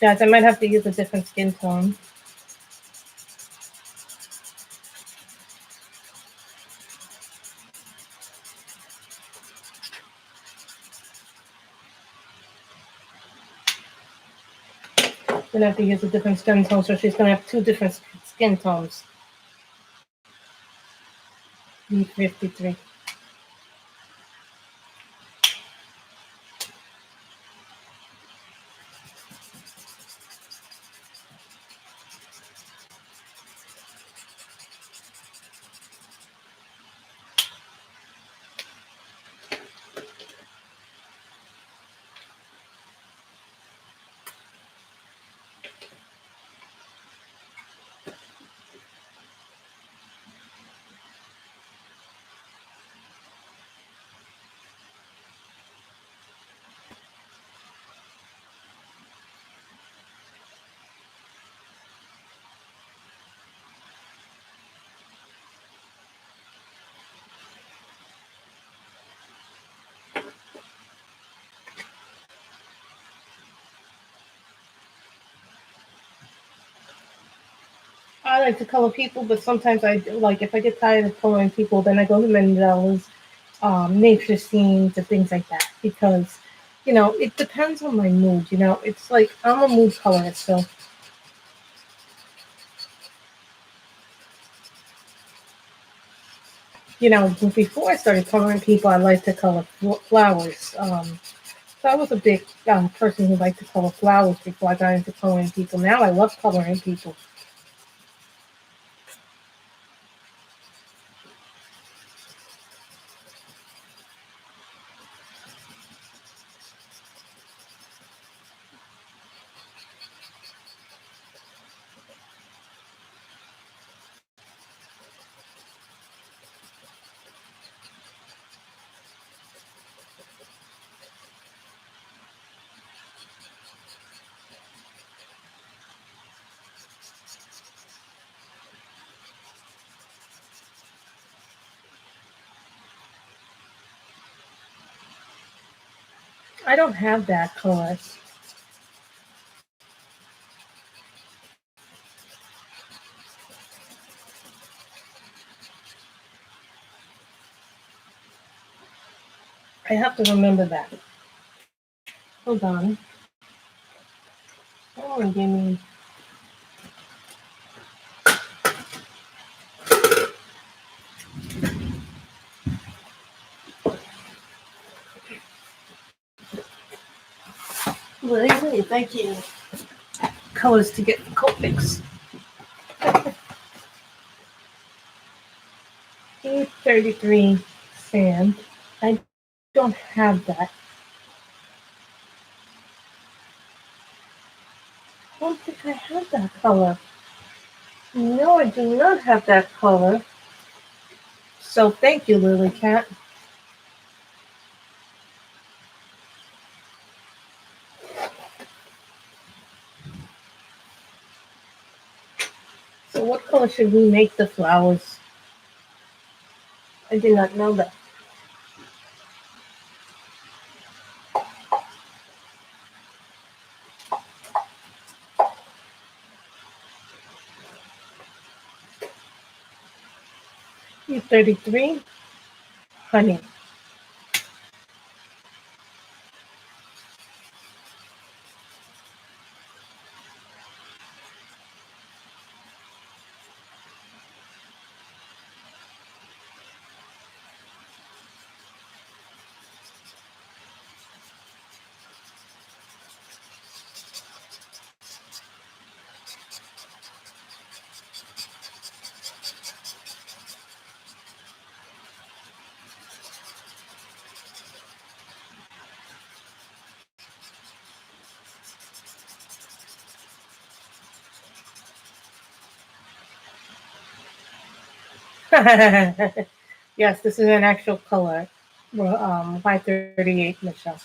Guys, I might have to use a different skin tone. I'm gonna have to use a different skin tone, so she's gonna have two different skin tones. E53. I like to color people, but sometimes I do, like if I get tired of coloring people, then I go to mandalas, nature scenes, and things like that. Because, it depends on my mood. It's like I'm a mood colorist, so before I started coloring people, I liked to color flowers. So I was a big person who liked to color flowers before I got into coloring people. Now I love coloring people. I don't have that color. I have to remember that. Hold on. Oh, give me. Really, thank you. Colors to get Copics. 833 sand. I don't have that. I don't think I have that color. No, I do not have that color. So thank you, Lily Cat. So what color should we make the flowers? I did not know that. E33, honey. Yes, this is an actual color. Well, 538, Michelle.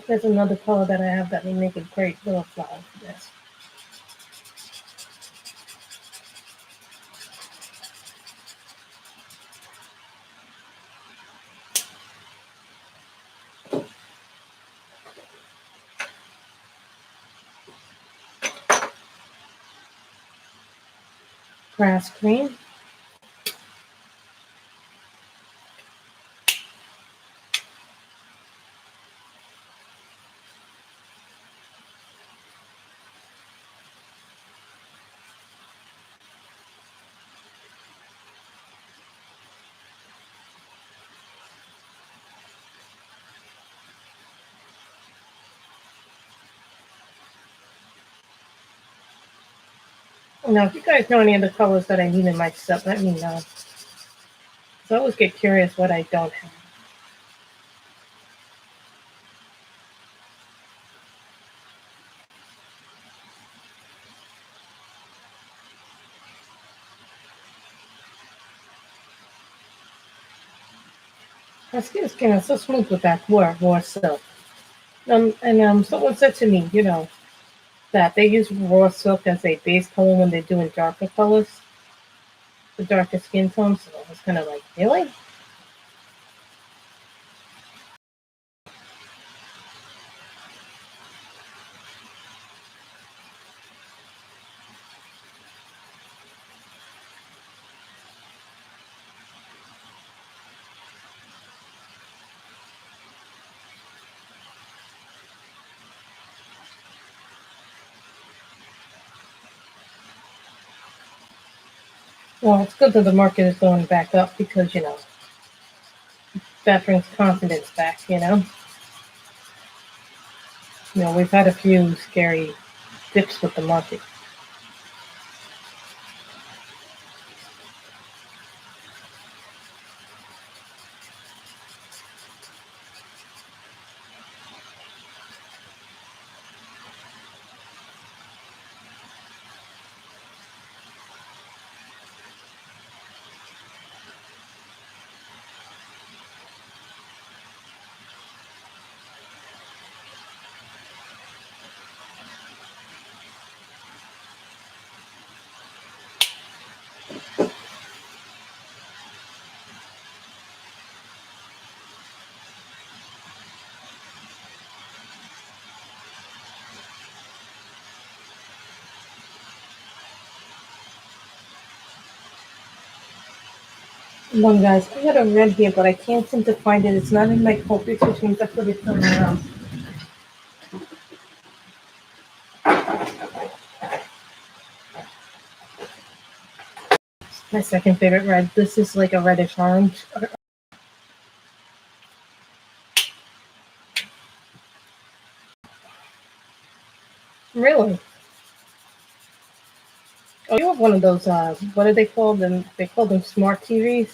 There's another color that I have that will make a great little flower for this. Grass green. Now, if you guys know any of the colors that I need in my set, let me know. So I always get curious what I don't have. My skin is getting so smooth with that raw silk. And someone said to me, that they use raw silk as a base color when they're doing darker colors, the darker skin tones. So I was kind of like, really? Well, it's good that the market is going back up because, that brings confidence back. We've had a few scary dips with the market. One guys, I got a red here, but I can't seem to find it. It's not in my focus, which means I put it somewhere else. My second favorite red. This is like a reddish orange. Really? Oh, you have one of those, what do they call them? They call them smart TVs.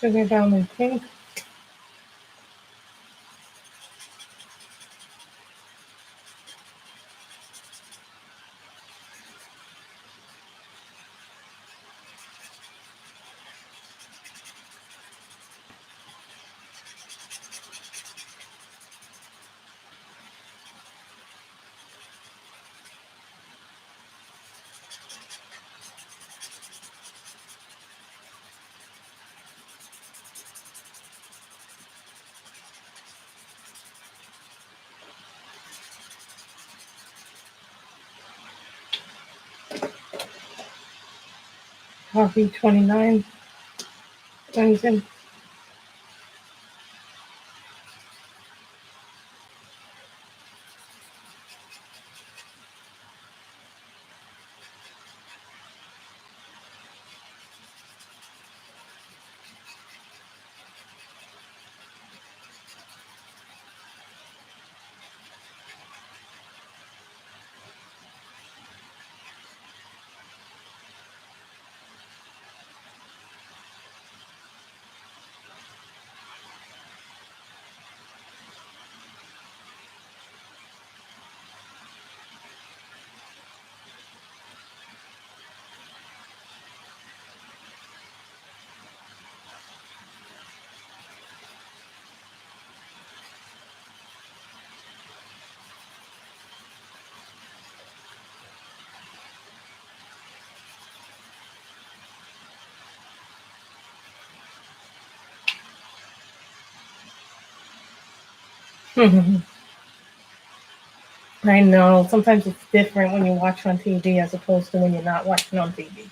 Sugar Diamond Pink. Coffee 29. Crimson. I know. Sometimes it's different when you watch on TV as opposed to when you're not watching on TV.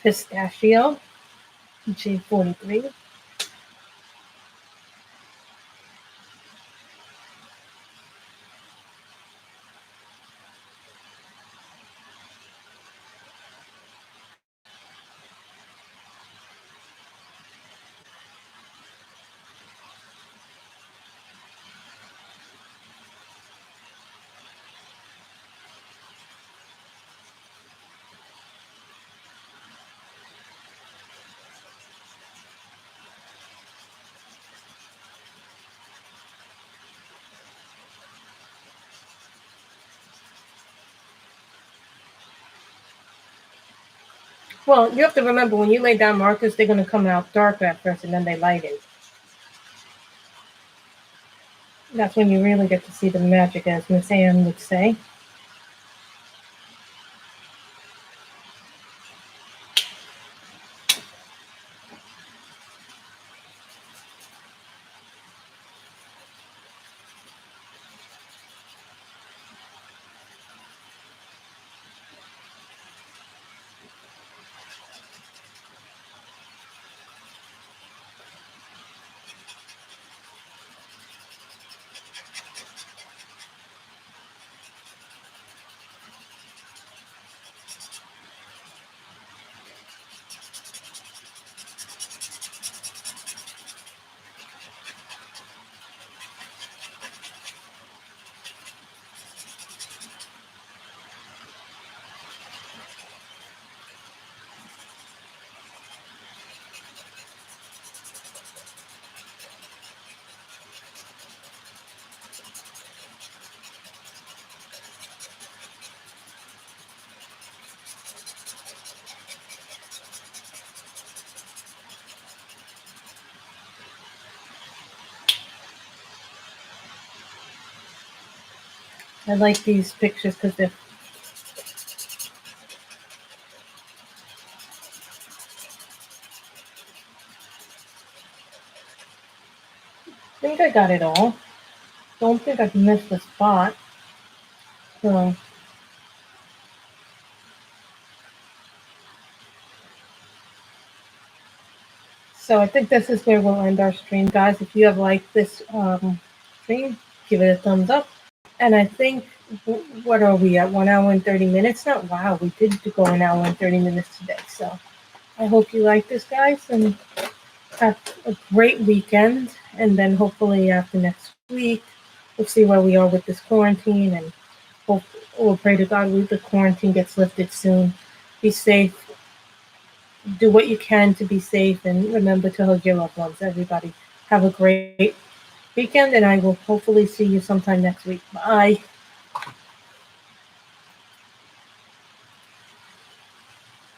Pistachio, G43. Well, you have to remember when you lay down markers, they're going to come out darker at first and then they lighten. That's when you really get to see the magic, as Miss Anne would say. I like these pictures because they're. I think I got it all. Don't think I've missed a spot. So I think this is where we'll end our stream, guys. If you have liked this stream, give it a thumbs up. And I think, what are we at? 1 hour and 30 minutes now? Wow, we did go an hour and 30 minutes today. So I hope you like this, guys, and have a great weekend. And then hopefully after next week, we'll see where we are with this quarantine, and hope, we'll pray to God the quarantine gets lifted soon. Be safe. Do what you can to be safe, and remember to hug your loved ones. Everybody, have a great weekend, and I will hopefully see you sometime next week. Bye.